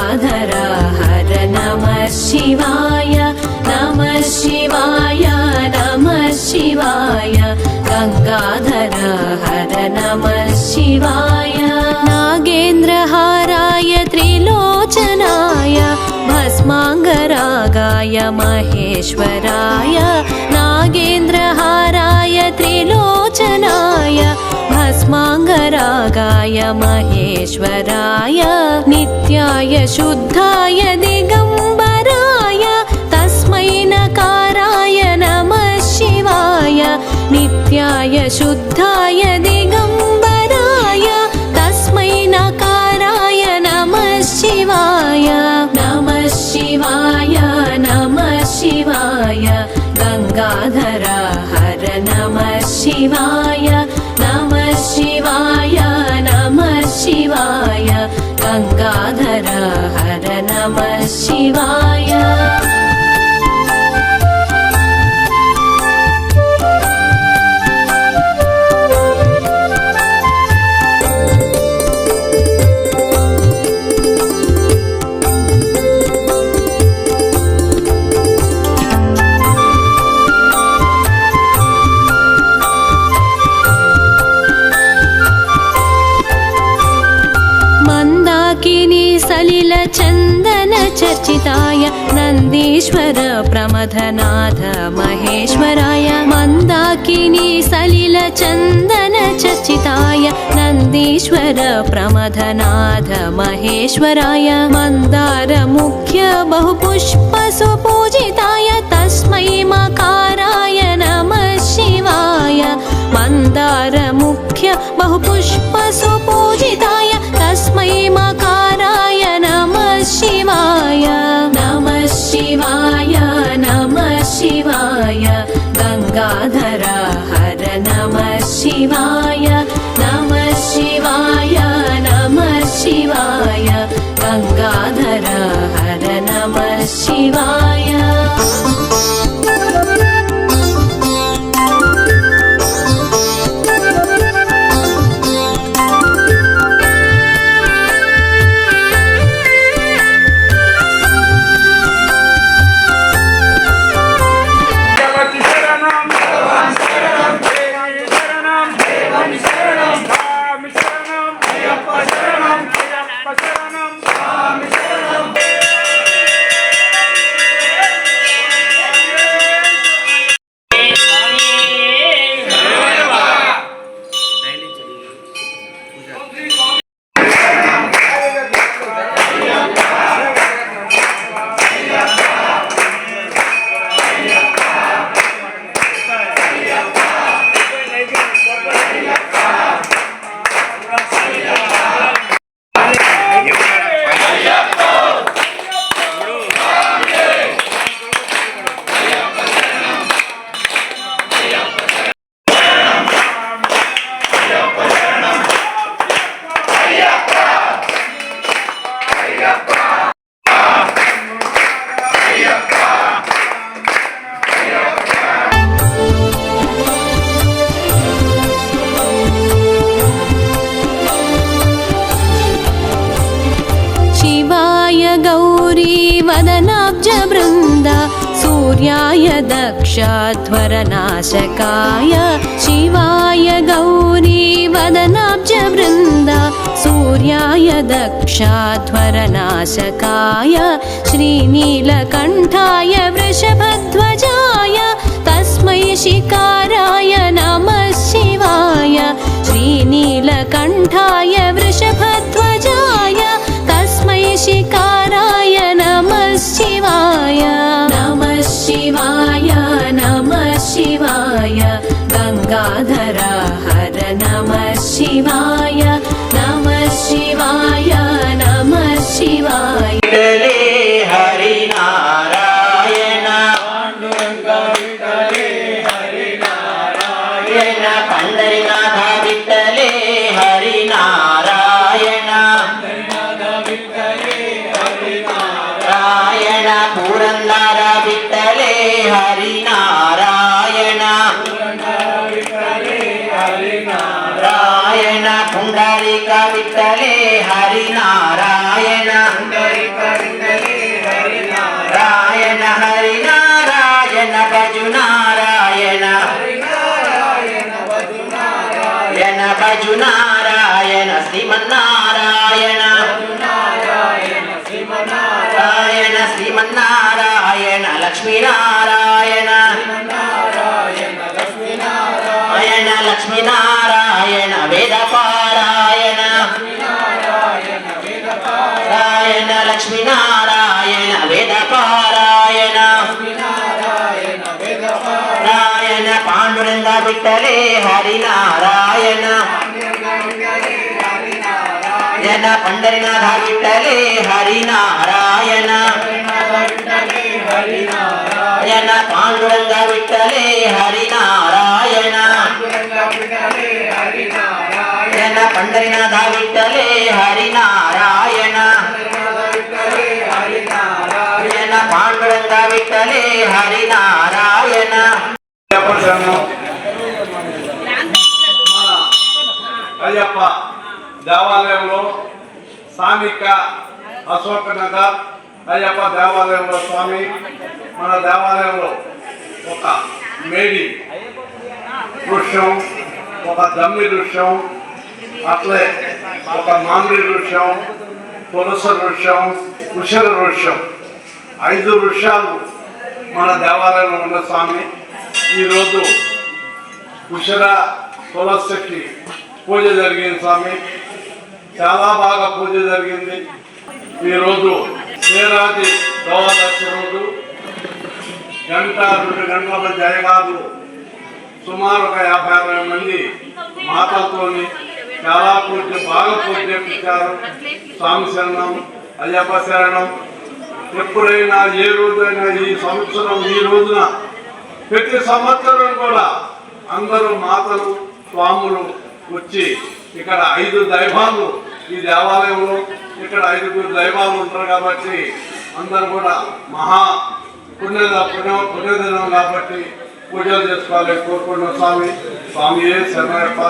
गंगाधर हर नमः शिवाय नमः शिवाय नमः शिवाय गंगाधर हर नमः शिवाय नागेन्द्रहाराय त्रिलोचनाय भस्मांगरागाय महेश्वराय नागेन्द्रहाराय त्रिलोचनाय भस्मांगरागाय महेश्वराय नित्याय शुद्धाय दिगंबराय तस्मै नकाराय नमः शिवाय नित्याय शुद्धाय दिगंबराय तस्मै नकाराय नमः शिवाय नमः शिवाय नमः शिवाय गंगाधर हर नमः शिवाय नमः शिवाय नमः शिवाय गंगाधर हर नमः शिवाय सलिल चंदन चर्चिताय नंदीश्वर प्रमथनाथ महेश्वराय मंदाकिनी सलिल चंदन चर्चिताय नंदीश्वर प्रमथनाथ महेश्वराय मंदार मुख्य बहुपुष्प सुपूजिताय तस्मै मकाराय नमः शिवाय मंदार मुख्य बहुपुष्प सुपूजिताय तस्मै मकाराय नमः शिवाय नमः शिवाय नमः शिवाय गंगाधर हर नमः शिवाय नमः शिवाय नमः शिवाय गंगाधर हर नमः शिवाय वदनाब्ज वृन्द सूर्याय दक्षध्वरनाशकाय शिवाय गौरी वदनाब्ज वृन्द सूर्याय दक्षध्वरनाशकाय श्रीनीलकण्ठाय वृषभध्वजाय तस्मै शिकाराय नमः शिवाय श्रीनीलकण्ठाय वृषभध्वजाय तस्मै शिकाराय नमः शिवाय नमः शिवाय नमः शिवाय गंगाधर हर नमः शिवाय नमः शिवाय नमः शिवाय हरि नारायण पंडरीनाथ विठ्ठले हरि नारायण पुरंदर विठ्ठले हरि नारायण पुंडरीक विठ्ठले हरि नारायण వజునారాయణ శ్రీమన్నారాయణ నారాయణ శ్రీమన్నారాయణ లక్ష్మీనారాయణ నారాయణ లక్ష్మీనారాయణ వేదపారాయణ నారాయణ లక్ష్మీనారాయణ వేదపారాయణ నారాయణ పాండురంగ విఠలే హరినారాయణ జన పండరినాథ విఠలే హరినారాయణ జన పాండురంగ విఠలే హరినారాయణ జన పండరినాథ విఠలే హరినారాయణ జన పాండురంగ విఠలే హరినారాయణ. అయ్యప్ప దేవాలయంలో స్థానిక అశోక్ నగర్ అయ్యప్ప దేవాలయంలో స్వామి మన దేవాలయంలో ఒక మేడి వృక్షం, ఒక దమ్మి వృక్షం, అట్లే ఒక మామిడి వృక్షం, పులస వృక్షం, కుశల వృక్షం, 5 వృక్షాలు మన దేవాలయంలో ఉన్న స్వామి. ఈరోజు కుశల తులసికి పూజ జరిగింది స్వామి, చాలా బాగా పూజ జరిగింది. ఈరోజు శ్రీరాది ద్వాదశి రోజు 1-2 గంటల జయగాలు సుమారు ఒక 50-60 మంది మాతలతోని చాలా పూజ బాగా పూజ చేపించారు. స్వామి శరణం, అయ్యప్ప శరణం. ఎప్పుడైనా ఏ రోజైనా ఈ సంవత్సరం ఈ రోజున ప్రతి సంవత్సరం కూడా అందరూ మాతలు స్వాములు వచ్చి ఇక్కడ 5 దైవాలు ఈ దేవాలయంలో ఇక్కడ 5 దైవాలు ఉంటారు కాబట్టి అందరూ కూడా మహా పుణ్యదినం కాబట్టి పూజలు చేసుకోవాలి కోరుకున్న స్వామి. స్వామియే శరణయ్యప్ప.